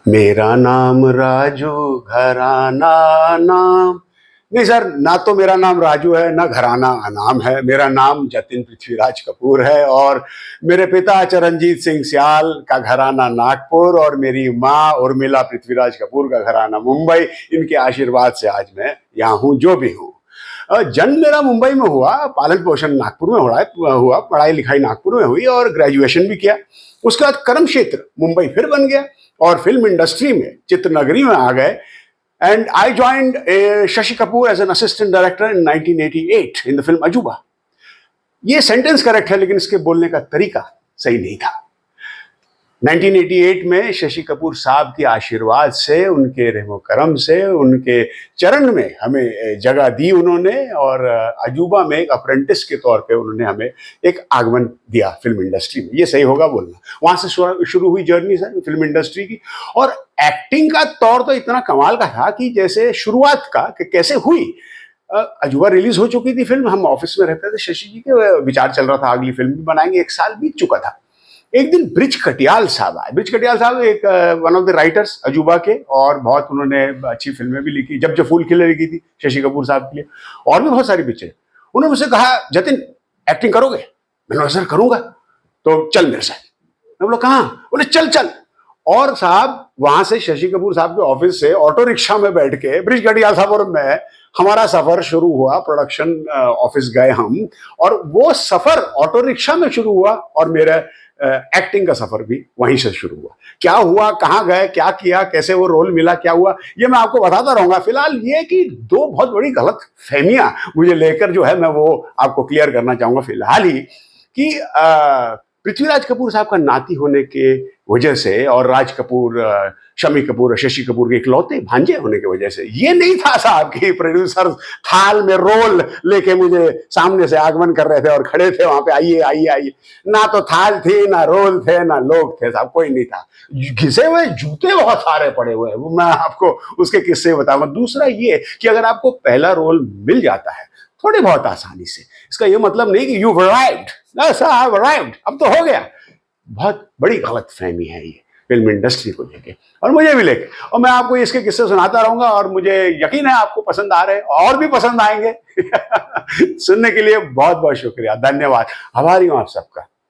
मेरा नाम राजू, घराना नाम। नहीं सर, ना तो मेरा नाम राजू है, ना घराना नाम है। मेरा नाम जतिन पृथ्वीराज कपूर है और मेरे पिता चरणजीत सिंह सियाल का घराना नागपुर और मेरी माँ उर्मिला पृथ्वीराज कपूर का घराना मुंबई। इनके आशीर्वाद से आज मैं यहाँ हूँ जो भी हूँ। जन्म मेरा मुंबई में हुआ, पालन पोषण नागपुर में हुआ, पढ़ाई लिखाई नागपुर में हुई और ग्रेजुएशन भी किया। उसके बाद कर्म क्षेत्र मुंबई फिर बन गया और फिल्म इंडस्ट्री में चित्रनगरी में आ गए। And I joined Shashi Kapoor as an assistant director in 1988 in the film Ajooba. ये सेंटेंस करेक्ट है लेकिन इसके बोलने का तरीका सही नहीं था। 1988 में शशि कपूर साहब के आशीर्वाद से, उनके रहमो करम से, उनके चरण में हमें जगह दी उन्होंने और अजूबा में एक अप्रेंटिस के तौर पे उन्होंने हमें एक आगमन दिया फिल्म इंडस्ट्री में। ये सही होगा बोलना। वहां से शुरू हुई जर्नी सर फिल्म इंडस्ट्री की। और एक्टिंग का तौर तो इतना कमाल का था कि जैसे शुरुआत का कि कैसे हुई। अजूबा रिलीज हो चुकी थी फिल्म, हम ऑफिस में रहते थे, शशि जी के विचार चल रहा था अगली फिल्म भी बनाएंगे, 1 साल बीत चुका था। एक दिन ब्रिज कटियाल साहब आए। ब्रिज कटियाल साहब एक वन ऑफ द राइटर्स अजूबा के और बहुत उन्होंने अच्छी फिल्में भी लिखी। जब फूल खिले लिखी थी शशि कपूर साहब के लिए और भी बहुत सारी पिक्चर। उन्होंने मुझसे कहा, जतिन एक्टिंग करोगे? मैंने कहा सर करूंगा। तो चल मेरे साथ। मैं बोला कहाँ? बोले चल चल। और साहब वहां से शशि कपूर साहब के ऑफिस से ऑटो रिक्शा में बैठ के ब्रिज कटियाल साहब और मैं, हमारा सफर शुरू हुआ। प्रोडक्शन ऑफिस गए हम और वो सफर ऑटो रिक्शा में शुरू हुआ और मेरा एक्टिंग का सफर भी वहीं से शुरू हुआ। क्या हुआ, कहाँ गए, क्या किया, कैसे वो रोल मिला, क्या हुआ, ये मैं आपको बताता रहूंगा। फिलहाल ये कि 2 बहुत बड़ी गलत फहमियां मुझे लेकर जो है मैं वो आपको क्लियर करना चाहूंगा फिलहाल ही कि पृथ्वीराज कपूर साहब का नाती होने के वजह से और राज कपूर, शम्मी कपूर और शशि कपूर के इकलौते भांजे होने की वजह से ये नहीं था साहब कि प्रोड्यूसर थाल में रोल लेके मुझे सामने से आगमन कर रहे थे और खड़े थे वहां पे, आइए आइए आइए। ना तो थाल थी, ना रोल थे, ना लोग थे साहब, कोई नहीं था। घिसे हुए जूते बहुत सारे पड़े हुए हैं, वो मैं आपको उसके किस्से बताऊंगा। दूसरा ये कि अगर आपको पहला रोल मिल जाता है थोड़ी बहुत आसानी से, इसका ये मतलब नहीं कि यू अराइव्ड, अब तो हो गया। बहुत बड़ी गलत फहमी है ये फिल्म इंडस्ट्री को लेके और मुझे भी लेके। और मैं आपको इसके किस्से सुनाता रहूंगा और मुझे यकीन है आपको पसंद आ रहे और भी पसंद आएंगे। सुनने के लिए बहुत बहुत शुक्रिया, धन्यवाद, आभारी हूं आप सबका।